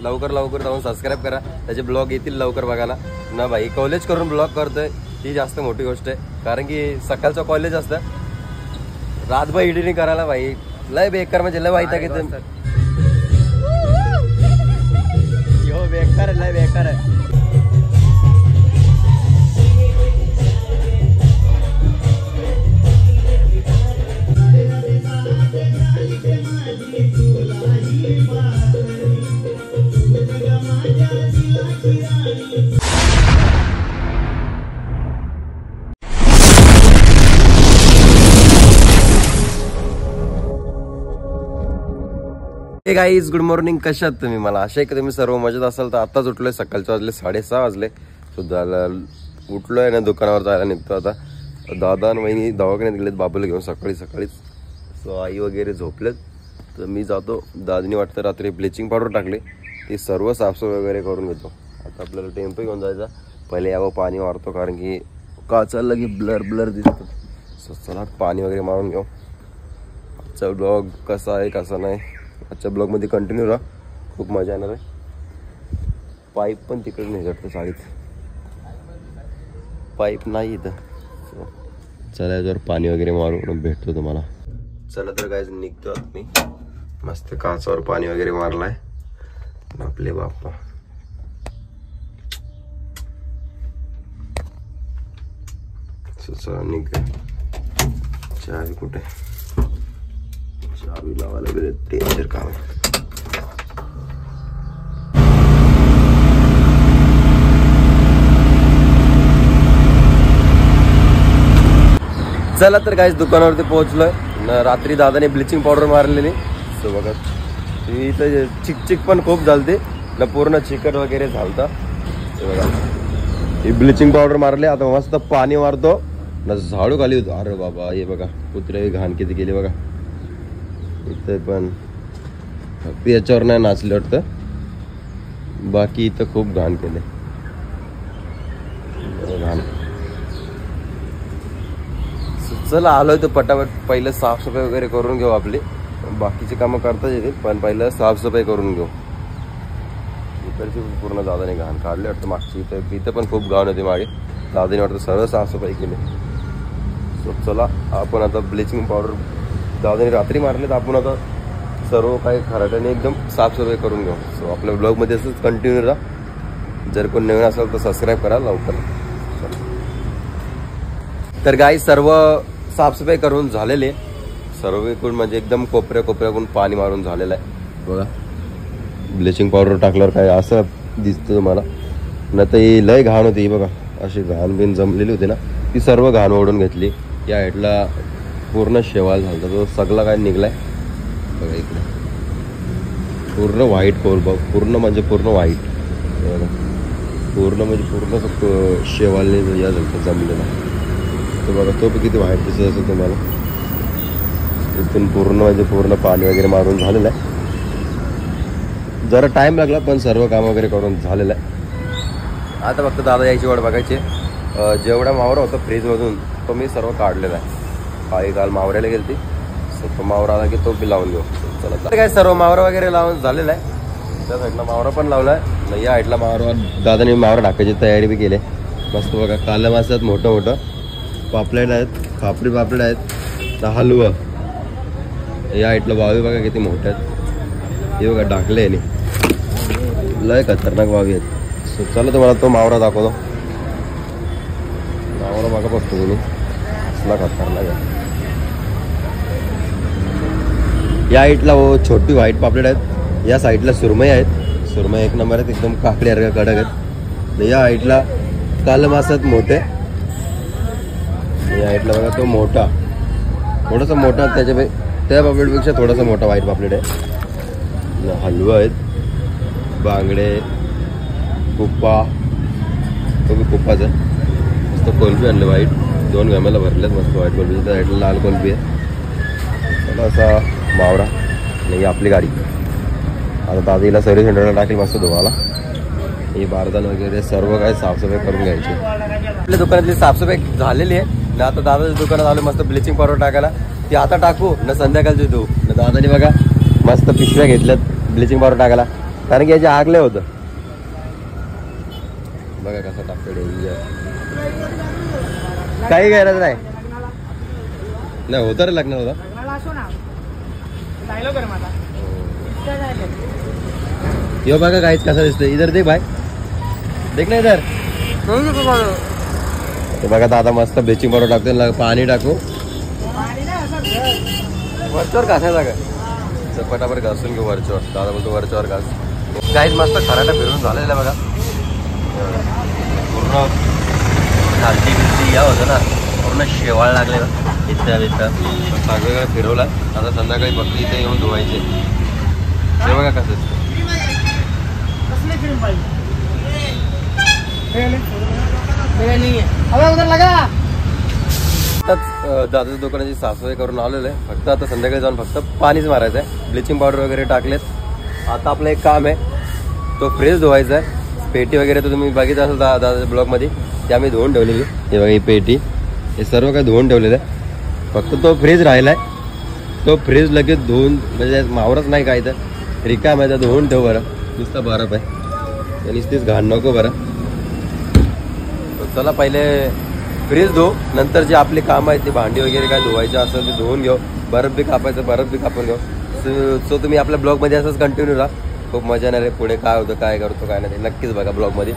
लवकर जाऊन सबस्क्राईब करा, त्याचे ब्लॉग येतील लवकर बघायला ना भाई. कॉलेज करून ब्लॉग करतोय ती जास्त मोठी गोष्ट आहे, कारण की सकाळचं कॉलेज असतं, रातभर एडिटिंग करायला भाई लय बेकार, म्हणजे लय वाईट आहे. बेकार आहे, लय बेकार आहे. हे गाईज गुड मॉर्निंग, कशात तुम्ही? मला आशा आहे की तुम्ही सर्व मजेत असाल. तर आताच उठलोय, सकाळचे वाजले 6:30 वाजले सुद्धा. उठलोय ना, दुकानावर जायला निघतो आता. दादा आणि वहिनी दवाखान्यात गेलेत बाबूला घेऊन सकाळीच. सो आई वगैरे झोपलेत, तर मी जातो. दादीने वाटतं रात्री ब्लिचिंग पावडर टाकले, ती सर्व साफसफाई वगैरे करून घेतो. आता आपल्याला टेम्पो घेऊन जायचा. पहिले यावं पाणी मारतो, कारण की काचाला की ब्लर दिसतं. सो चला पाणी वगैरे मारून घेऊ. आजचा ब्लॉग कसा आहे कसा नाही, आजच्या ब्लॉगमध्ये कंटिन्यू राहा, खूप मजा येणार आहे. पाईप पण तिकडे नाही जातं साडीत, पाईप नाही इथं. चला याच्यावर पाणी वगैरे मारून भेटतो तुम्हाला. चला तर काय निघतो मी. मस्त काचावर पाणी वगैरे मारलाय आपले बाप्पा. चला निघ. चावी कुठे? चावी लावायला गेले, डेंजर काम आहे. चला तर काहीच दुकानावरती पोहोचलोय. रात्री दादाने ब्लिचिंग पावडर मारलेली. सो बघा इथं चिकचिक पण खूप झालते ना, पूर्ण चिकट वगैरे झालता. बघा ही ब्लिचिंग पावडर मारली. आता मस्त पाणी मारतो ना, झाडू खाली होतो. अरे बाबा हे बघा कुत्रे घाण किती केली बघा. इथं पण फक्त याच्यावर नाही नाचले वाटतं, बाकी इथं खूप घाण केले. घाण. चला आलोय तर पटापट पहिलं साफसफाई वगैरे करून घेऊ. आपली बाकीची कामं करताच येतील, पण पहिलं साफसफाई करून घेऊ. इकडची पूर्ण दादाने घाण काढली वाटतं मागची. इथं पण खूप घाण होती मागे. दादाने वाटतं सर्व साफसफाई केली. सो चला आपण आता ब्लिचिंग पावडर दादाने रात्री मारले, तर आपण आता सर्व काही खराट्याने एकदम साफसफाई करून घेऊ. सो आपल्या ब्लॉगमध्ये असंच कंटिन्यू राहा. जर कोण नवीन असेल तर सबस्क्राईब करा लवकर. तर गाई सर्व साफसफाई करून झालेले, सर्व एकूण म्हणजे एकदम कोपऱ्याकडून पाणी मारून झालेलं आहे. बघा ब्लिचिंग पावडर टाकल्यावर काय असं दिसतं तुम्हाला ना. तर ही लय घाण होती बघा, अशी घाण बिन जमलेली होती ना, ती सर्व घाण ओढून घेतली. या हेडला पूर्ण शेवाल झाला, तो सगळा काय निघलाय बघा. इकडे पूर्ण व्हाईट पूर्ण म्हणजे पूर्ण व्हाईट, पूर्ण म्हणजे पूर्ण शेवालने या जमलेला. तो बघा तो किती व्हाईट दिसत असेल तुम्हाला. इथून पूर्ण म्हणजे पूर्ण पाणी वगैरे मारून झालेलं आहे. जरा टाइम लागला, पण सर्व काम वगैरे करून झालेलं आहे. आता फक्त दादा यायची वाट बघायची. जेवढा मावरा होता फ्रीजमधून तो मी सर्व काढलेला आहे. आई काल मावऱ्याला गेली, तो मावरा आला की तो बी लावून घेऊ. चला काय सर्व मावरा वगैरे लावून झालेला आहे. त्या साईडला मावरा पण लावला आहे. या साईडला मावरा दादाने मावरा टाकायची तयारी बी केली. मस्त बघा काला मासात मोठं पापलेट आहेत, पापलेट आहेत, हलवा. या साईडला वावी बघा किती मोठे आहेत. हे बघा टाकले याने, लय खतरनाक वावी आहेत. सो चला तुम्हाला तो मावरा दाखवतो. मावरा बघा बघतो तुम्ही, असला खतरनाक आहे. या साईडला छोटी व्हाईट पापलेट आहेत. या साईडला सुरमई आहेत. सुरमई एक नंबर आहेत, एकदम काकड्यासारख्या कडक आहेत. या साईडला काल मासात मोठे. या साईडला बघा तो मोठा, थोडासा मोठा त्या पापलेटपेक्षा थोडासा मोठा व्हाईट पापलेट आहे. हलवा आहेत, बांगडे, कुप्पा, तो बी कुप्पाच आहे. मस्त कोलबी आणलं व्हाईट, 2 गॅमेला भरलेत मस्त व्हाईट कोलबी. त्या साईडला लाल कोलबी आहे. असा मावरा. नाही आपली गाडी आता दादीला सर्व्हिस सेंटरला टाकली मस्त धुवाला. ही बारदान वगैरे सर्व काय साफसफाई करून घ्यायची. आपल्या दुकानातली साफसफाई झालेली आहे ना. आता दादाच्या दुकानात आलो मस्त ब्लिचिंग पावडर टाकायला. ती आता टाकू ना संध्याकाळची धुवू ना. दादाने बघा मस्त पिशव्या घेतल्यात ब्लिचिंग पावडर टाकायला. कारण की याचे आगले होतं बघा कसं टाकतो डेंजर. काही गरज नाही नाही होतं रे लग्न होतं. यो बघा काहीच कसं दिसतंय. इधर देख भाई देख ना इधर. ते बघा दादा मस्त ब्लिचिंग पावडर टाकतो पाणी टाकू वरच्यावर घासायचा का पटापट घासून घेऊ वरच्यावर. दादा बोलतो वरच्यावर घास. काहीच मस्त खराटा फिरून झालेला बघा पूर्ण झालती बिलती या होतं ना पूर्ण शेवाळ लागले इथं सगळीकडे फिरवला. आता संध्याकाळी फक्त इथे येऊन धुवायचे. ते बघा कसं दादाच्या दुकानाची साफसफाई करून आलेलं आहे. फक्त आता संध्याकाळी जाऊन फक्त पाणीच मारायचं आहे. ब्लिचिंग पावडर वगैरे टाकलेत. आता आपलं एक काम आहे तो फ्रेश धुवायचा आहे. पेटी वगैरे तर तुम्ही बघितलं असेल दादाच्या ब्लॉगमध्ये ते आम्ही धुवून ठेवलेली. हे बघा ही पेटी हे सर्व काही धुवून ठेवलेलं आहे. फक्त तो फ्रीज राहिलाय तो फ्रीज लगेच धुवून म्हणजे मावरच नाही काय तर रिकाम आहे धुवून ठेव बरं. नुसतं बरफ आहे आणि तीच घाण नको बरं. चला पहिले फ्रीज धुवू नंतर जे आपली काम आहे ती भांडी वगैरे काय धुवायचं असेल ते धुवून घेऊ. बर्फ बी कापायचं बर्फ बी कापून घेऊ. सो तुम्ही आपल्या ब्लॉगमध्ये असंच कंटिन्यू राहा. खूप मजा येणार आहे. पुढे काय होतं काय करतो काय नाही नक्कीच बघा ब्लॉगमध्ये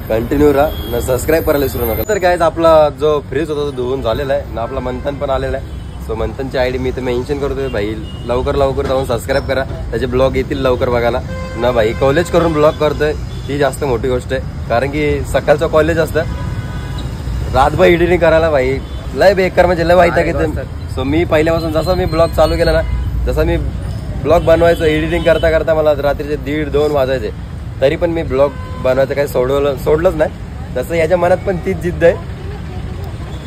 कंटिन्यू राहा. सबस्क्राईब करायला विसरू नका. तर काय आपला जो फ्रीज होता तो धुवून झालेला आहे ना. आपला मंथन पण आलेला आहे. सो मंथनची आयडी मी तर मेन्शन करतोय भाई लवकर जाऊन सबस्क्राईब करा. त्याचे ब्लॉग येतील लवकर बघायला ना. भाई कॉलेज करून ब्लॉग करतोय ती जास्त मोठी गोष्ट आहे. कारण की सकाळचं कॉलेज असतं रातभर एडिटिंग करायला भाई लय बेकार म्हणजे लय माहिती घेते. सो मी पहिल्यापासून जसं मी ब्लॉग चालू केला ना जसं मी ब्लॉग बनवायचो एडिटिंग करता करता मला रात्रीचे 1:30-2 वाजायचे. तरी पण मी ब्लॉग बनवायचं काही सोडलंच नाही. तसं याच्या मनात पण तीच जिद्द आहे.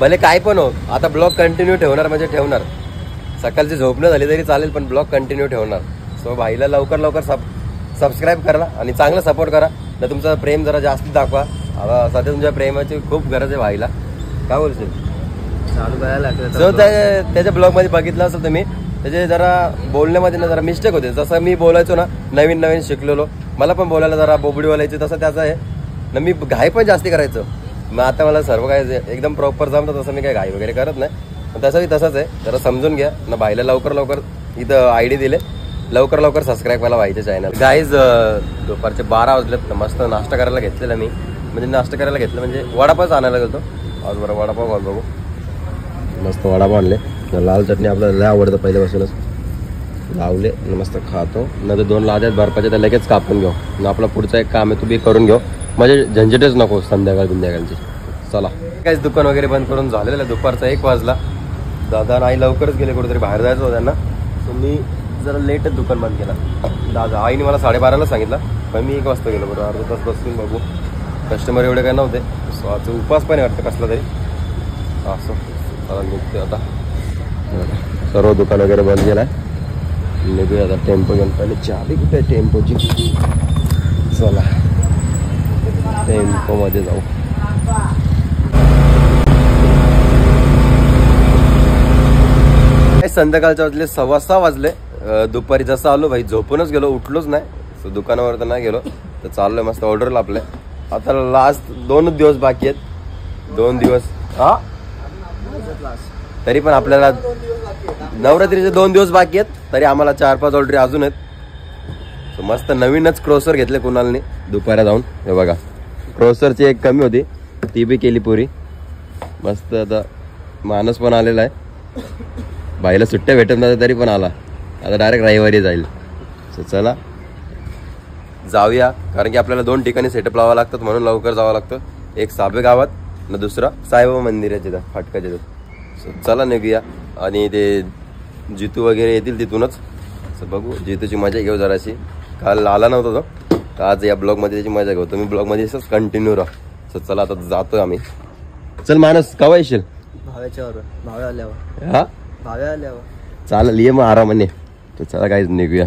भले काय पण हो आता ब्लॉग कंटिन्यू ठेवणार म्हणजे ठेवणार. सकाळची झोप न झाली तरी चालेल पण ब्लॉग कंटिन्यू ठेवणार. सो भाईला लवकर सबस्क्राईब करा आणि चांगलं सपोर्ट करा. ना तुमचं प्रेम जरा जास्त दाखवा. सध्या तुमच्या प्रेमाची खूप गरज आहे भाईला. काय बोलशील चालू करायला जो त्याच्या ब्लॉगमध्ये बघितलं असेल तुम्ही त्याचे जरा बोलण्यामध्ये ना जरा मिस्टेक होते. जसं मी बोलायचो ना नवीन शिकलेलो मला पण बोलायला जरा बोबडी बोलायची तसं त्याचं आहे ना. मी घाई पण जास्ती करायचं. मग आता मला सर्व काय एकदम प्रॉपर जमतं तसं मी काही घाई वगैरे करत नाही. पण तसंही तसंच आहे. जरा समजून घ्या ना. भाईला लवकर इथं आयडी दिले लवकर सबस्क्राईब करायला भाईचे चॅनल. गाईज दुपारचे 12 वाजलेत. मस्त नाश्ता करायला घेतलेला मी म्हणजे वडापावच आणायला गेलो. आज बरं वडापाव खाऊन बघू. मस्त वडापाव आणले. लाल चटणी आपल्याला लय आवडतं पहिल्यापासूनच लावले मस्त खातो. नंतर 2 लाद्यात बर्फाच्या त्या लगेच कापून घेऊ ना. आपला पुढचा एक काम आहे तू बी करून घेऊ म्हणजे झंझटच नको संध्याकाळची. चला काहीच दुकान वगैरे बंद करून झालेलं आहे. दुपारचा 1 वाजला. दादा नाही लवकरच गेले कुठेतरी बाहेर जायचं होतं त्यांना. तर मी जरा लेटच दुकान बंद केला. दादा आईने मला 12:30ला सांगितलं पण मी 1 वाजता गेलो. बरोबर अर्धा तास बसून बघू. कस्टमर एवढे काय नव्हते. सो आज उपास पण वाटतं कसला तरी असं. चला निघते आता. सर्व दुकान वगैरे बंद केलाय. निघूया आता. टेम्पो घेऊन पहिले चाबी कुठे आहे टेम्पोची. चला टेम्पोमध्ये जाऊ. संध्याकाळच्या वाजले 6:15 वाजले. दुपारी जसं आलो भाई झोपूनच गेलो उठलोच नाही. सो दुकानावर तर नाही गेलो तर चाललोय मस्त ऑर्डर आपले. आता लास्ट 2 दिवस बाकी आहेत. 2 दिवस हा तरी पण आपल्याला नवरात्रीचे 2 दिवस बाकी आहेत. तरी आम्हाला 4-5 ऑर्डर अजून आहेत. सो मस्त नवीनच क्रोसर घेतले कुणालने दुपारी जाऊन. हे बघा क्रोसरची एक कमी होती ती बी केली पुरी मस्त. आता माणूस पण आलेला आहे. भाईला सुट्ट्या भेटत नव्हत्या तरी पण आला. आता डायरेक्ट रविवारी जाईल. सो चला जाऊया. कारण की आपल्याला 2 ठिकाणी सेटअप लावावं लागतात म्हणून लवकर जावं लागतं. एक साबे गावात ना दुसरा साईबाबा मंदिर आहे तिथं फाटकाच्या तिथं. सो चला निघूया. आणि ते जितू वगैरे येतील तिथूनच. सो बघू जितूची मजा घेऊ जराशी. काल आला नव्हता तो तर आज या ब्लॉगमध्ये त्याची मजा घेऊ. तुम्ही ब्लॉगमध्ये असंच कंटिन्यू राहा. सो चला आता जातोय आम्ही. चल मानस केव्हा येशील. भावे आल्यावर. हा भावे आल्यावर चालेल ये मग आरामाने. तर चला काहीच निघूया.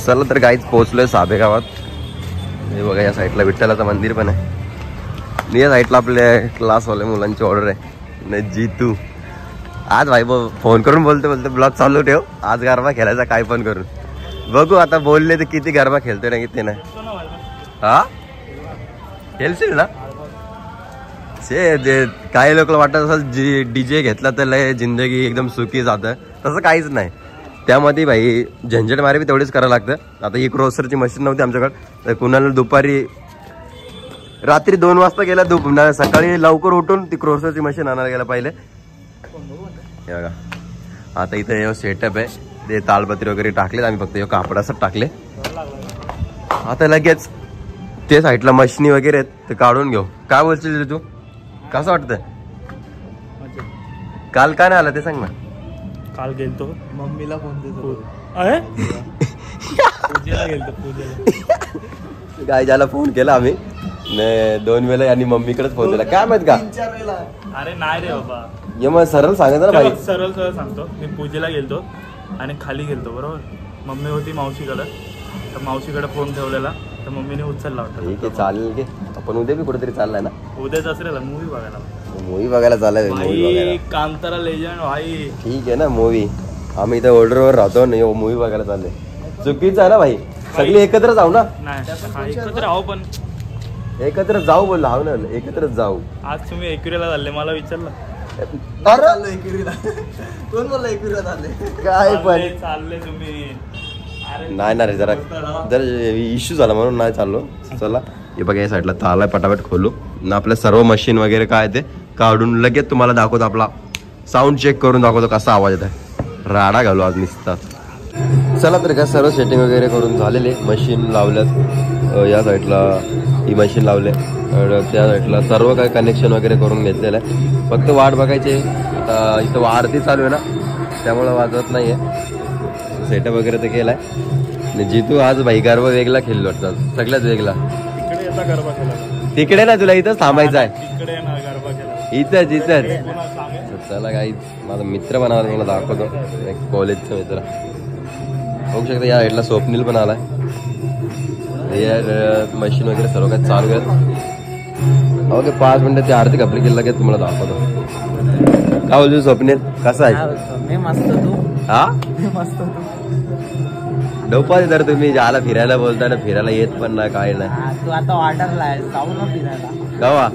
चला तर काहीच पोहोचलोय साबे गावात. हे बघा या साईडला विठ्ठलाचं मंदिर पण आहे. या साईडला आपल्या क्लासवाल्या मुलांची ऑर्डर आहे नाही जीतू. आज भाई फोन करून बोलते ब्लॉग चालू ठेव, आज गरबा खेळायचा काय पण करून. बघू आता बोलले तर किती गरबा खेळतोय ना किती नाही. हा खेळशील ना. शे काही लोक वाटत असेल डीजे घेतला तर लय जिंदगी एकदम सुखी जातं, तसं काहीच नाही. त्यामध्ये भाई झंझट मारे बी तेवढीच करावं लागतं. आता ही क्रॉसरची मशीन नव्हती आमच्याकडे, तर कुणाला दुपारी रात्री 2 वाजता गेला, सकाळी लवकर उठून ती क्रॉसरची मशीन आणायला गेला पहिले. हे बघा आता इथे सेटअप आहे, ते तालपत्री वगैरे टाकले आम्ही, फक्त कापडासच टाकले. आता लगेच ते साईडला मशिनी वगैरे आहेत ते काढून घेऊ. काय बोलशील तू, कसं वाटतं? काल का नाही आला ते सांग ना. काल गेलतो मम्मीला फोन देतो. काय ज्याला फोन केला आम्ही 2 वेळा आणि मम्मीकडेच फोन दिला. काय माहित का? 3-4 वेळा. अरे नाही रे बाबा, ये मग सरळ सांगायचं ना भाई. सरळ सांगतो. मी पूजेला गेलतो आणि खाली गेलतो बरोबर. मम्मी होती मावशीकडे, तर मावशीकडे फोन ठेवलेला, तर मम्मीने उचलला होता. ठीक आहे चालेल की, आपण उद्या बी कुठेतरी चाललाय ना. उद्याच असेल मूवी बघायला. मूवी बघायला चाललाय. मूवी बघायला कांतारा लेजंड भाई. ठीक आहे ना मूवी. आम्ही इथे ऑर्डरवर राहतो नाही, मूवी बघायला चालले. चुकीचं आहे ना भाई, सगळी एकत्र जाऊ ना. नाही एकत्र राहू, पण एकत्र जाऊ बोललो. हा ना एकत्रच जाऊ. आज तुम्ही एकुरीला चालले, मला विचारलं. कोण बोलला एकुरीला चालले? काय पण चालले तुम्ही. नाही ना रे, जरा इश्यू झाला म्हणून नाही चाललो. चला हे बघा या साईडला ताला पटापट खोलू ना. आपल्या सर्व मशीन वगैरे काय ते काढून लगेच तुम्हाला दाखवतो. आपला साऊंड चेक करून दाखवतो कसा आवाज येत आहे. राडा घालू आज निसतात. चला तर का सर्व सेटिंग वगैरे करून झालेले. मशीन लावल्यात या साईडला, ही मशीन लावले त्या साईडला, सर्व काही कनेक्शन वगैरे करून घेतलेलं आहे. फक्त वाट बघायची. आता इथं आरती चालू आहे ना, त्यामुळं वाजत नाही आहे. सेटअप वगैरे तर केलाय. आणि जितू आज भाई गरबा वेगळा खेळलो वाटतात, सगळ्यात वेगळा. तिकडे ना, तुला इथंच थांबायचं आहे. इथंच. चला काही माझा मित्र पण आला, मला दाखवतो. एक कॉलेजचा मित्र बघू शकता. या साईडला स्वप्नील पण आलाय. मशीन वगैरे सर्व काही चालू आहेत. ओके 5 मिनिटाची आरती कपली केली लगेच तुम्हाला दाखवतो. काय बोलतो स्वप्नील, कसं आहे? मस्त. तू हा मस्त. डोपाल तर तुम्ही ज्याला फिरायला बोलताय ना, फिरायला येत पण ना काय नाही. तू आता ऑर्डरला आहे, जाऊ ना फिरायला. गावा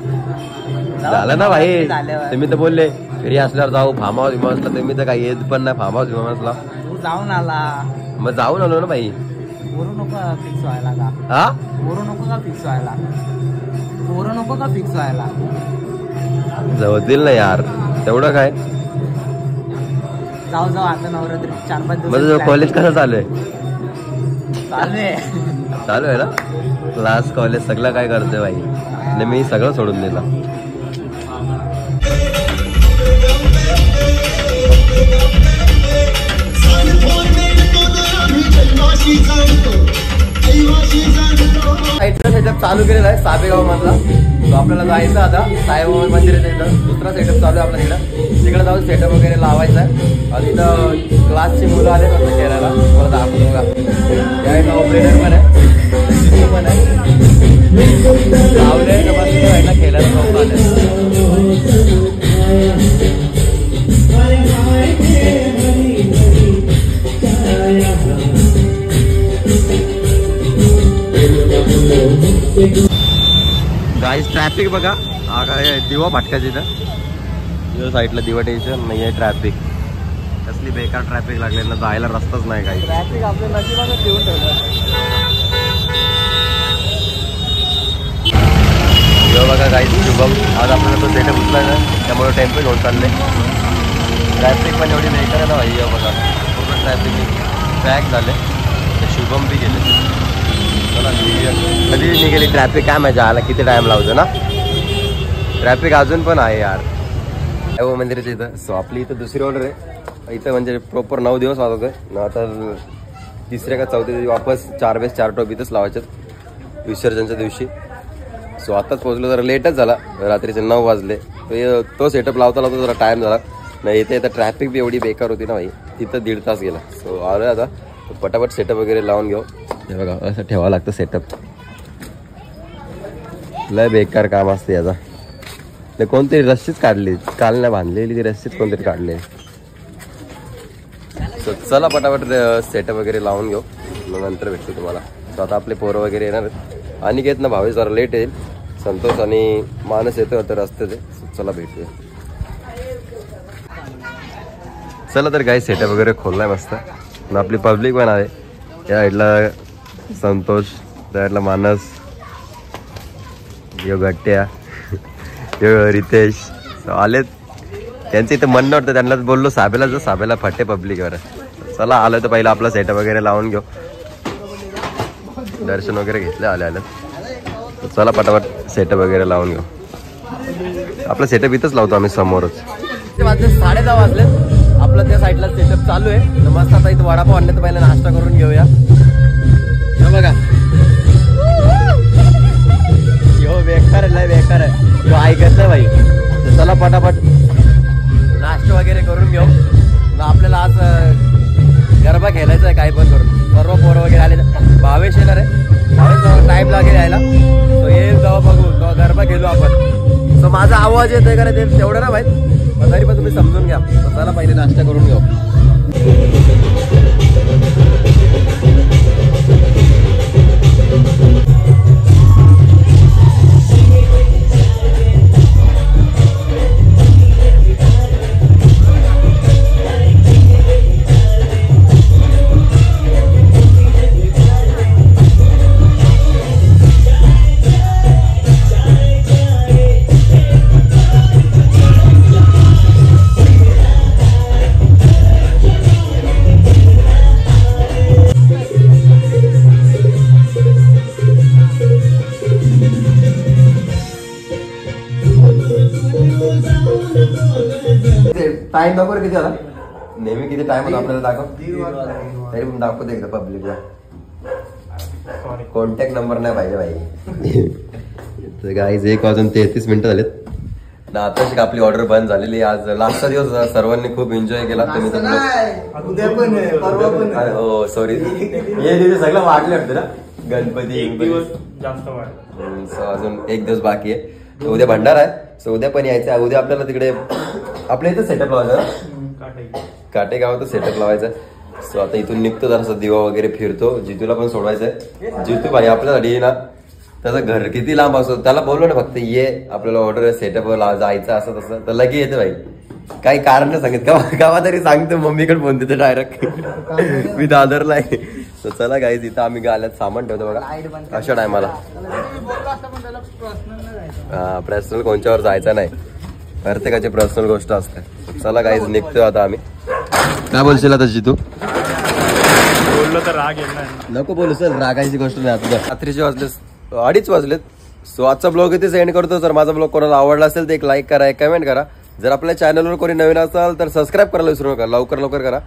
झालं ना भाई, तुम्ही तर बोलले फ्री असल्यावर जाऊ फार्म हाऊस विमासला. तुम्ही तर काही येत पण नाही फार्म हाऊस विमासला. तू जाऊन आला. मग जाऊन आलो ना भाई. बोरू नको फिक्स व्हायला का? हा बोरू नको का फिक्स व्हायला? बोरू नको का फिक्स व्हायला? जवतील ना यार, तेवढं काय. जाऊ आता नवरात्री 4-5 दिवस. माझं कॉलेज कसं चालू आहे? चालू आहे ना. क्लास कॉलेज सगळं काय करतोय भाई. आणि मी सगळं सोडून दिलं. सेटअप चालू केलेला आहे साबेगाव मधला. तो आपल्याला जायचं आता साईबाबा मंदिराच्या इथं. दुसरा सेटअप चालू आहे आपल्या तिकडं. तिकडे जाऊन सेटअप वगैरे लावायचा आहे. आणि इथं क्लासची मुलं आले होते खेळायला, मला दाखवतो बघा. या ऑपरेटर पण आहे, पण आहे लावले खेळायला जाऊन आले. गाईस ट्रॅफिक बघा. हा काय दिवा फाटकायचं इथं साईडला दिवा टेन्शन नाही आहे. ट्रॅफिक कसली बेकार ट्रॅफिक लागले ना, जायला रस्ताच नाही काही. ट्रॅफिक आपल्या नशिबाने ठेवून ठेवलं. बघा गाईस शुभम आज आपल्याला तो सेटअप उचला ना, त्यामुळे टेम्पो घेऊन चालले. ट्रॅफिक पण एवढी बेकार आहे ना भाई. बघा पूर्ण ट्रॅफिक पॅक झाले. शुभम बी गेले. कधी निघाली ट्रॅफिक काय मजा आला. किती टाइम लावतो ना ट्रॅफिक. अजून पण आहे यार साईबाबा मंदिराच्या इथं. सो आपली इथं दुसरी ऑर्डर आहे इथं. म्हणजे प्रॉपर 9 दिवस वाजवतोय ना. आता 3ऱ्या का 4थ्या दिवशी वापस 4 वेळेस 4 टोप इथंच लावायच्यात विसर्जनच्या दिवशी. सो आताच पोहोचलो, जरा लेटच झाला. रात्रीचे 9 वाजले. तो सेटअप लावता लावता जरा टाइम झाला नाही. इथं ट्रॅफिक बी एवढी बेकार होती ना भाई, तिथं 1.5 तास गेला. सो आलो आता पटापट सेटअप वगैरे लावून घेऊ. हे बघा असं ठेवावं लागतं सेटअप. लय बेकार काम असते याचा. ते कोणतरी रस्सीच काढली, काल नाही बांधलेली ती रस्सीच कोणतरी काढली. चला पटापट सेटअप वगैरे लावून घेऊ, मग नंतर भेटतो तुम्हाला. तर आता आपले पोरं वगैरे येणार आहेत. अनिकेत ना भावेश जरा लेट येईल, संतोष आणि मानस येतो आता रस्त्यात आहे. चला भेटूया. चला तर काही सेटअप वगैरे खोललाय मस्त. आपली पब्लिक पण आहे. या साईडला संतोष, त्या साईडला मानस, यो गट्ट्या, यो रितेश आलेत. त्यांचं इथं मन नव्हतं, त्यांनाच बोललो साबेला जो साबेला फटे पब्लिकवर. चला आलं तर पहिला आपला सेटअप वगैरे लावून घेऊ. दर्शन वगैरे घेतलं आलं. चला पटापट सेटअप वगैरे लावून घेऊ. आपला सेटअप इथंच लावतो आम्ही समोरच. 10:30 वाजले. आपलं त्या साईडला सेटअप चालू आहे. तर मस्त आता इथं वडापाव आणले तर पहिला नाश्ता करून घेऊया. बघा यो बेकार आहे, लय बेकार आहे, यो ऐकत नाही भाई. तर चला पटापट नाश्ता वगैरे करून घेऊ. आपल्याला आज गरबा खेळायचा आहे, काय पण करून. सर्व पोरं वगैरे आले. भावेश येणार आहे, भावेश टाइम लागेल यायला. तो येईल तेव्हा बघू, तेव्हा गरबा खेळू आपण. सो माझा आवाज येतोय का ते तेवढं ना माहित, पण तरी पण तुम्ही समजून घ्या. चला पहिले नाश्ता करून घेऊ. टाइम दाखव किती झाला, नेहमी किती टाइम होता आपल्याला दाखव. तरी पण दाखवते एकदा पब्लिकला. कॉन्टॅक्ट नंबर नाही पाहिजे भाई. तर गाईज 1:33 झालेत. आताशी आपली ऑर्डर बंद झालेली. आज लास्टचा दिवस, सर्वांनी खूप एन्जॉय केला. हो सॉरी, हे दिवस सगळं वाढले होते ना, गणपती जास्त वाढ. अजून एक दिवस बाकी आहे. उद्या भंडारा आहे. सो उद्या पण यायचं. उद्या आपल्याला तिकडे आपल्या इथं सेटअप लावायचं, काटेगावात सेटअप लावायचं. सो आता इथून निघतो, जरासा दिवा वगैरे फिरतो. जितूला पण सोडवायचंय. जितू भाई आपल्यासाठी ये ना, त्याचं घर किती लांब असतो. त्याला बोललो ना फक्त ये, आपल्याला ऑर्डर सेटअप जायचं असं तसं, तर लगे येते भाई. काही कारण नाही सांगित गावा तरी सांगतो. मम्मीकडे फोन देतो डायरेक्ट, मी दादरला आहे. तर चला गाईज, इथं आम्ही गाल्यात सामान ठेवतो बघा अशा टायमाला. हा पर्सनल कोणच्यावर जायचं नाही, प्रत्येकाची पर्सनल गोष्ट असते. चला गाईज निघतोय आता आम्ही. काय बोलशील आता तू? बोललो तर राग येणार, नको बोलू. चल रागायची गोष्ट नाही. आता रात्रीचे वाजले 2:30 वाजलेत. सो आजचा ब्लॉग इथे सेंड करतो. जर माझा ब्लॉग कोणाला आवडला असेल तर एक लाईक करा, एक कमेंट करा. जर आपल्या चॅनलवर कोणी नवीन असाल तर सबस्क्राईब करायला विसरू नका. लवकर करा.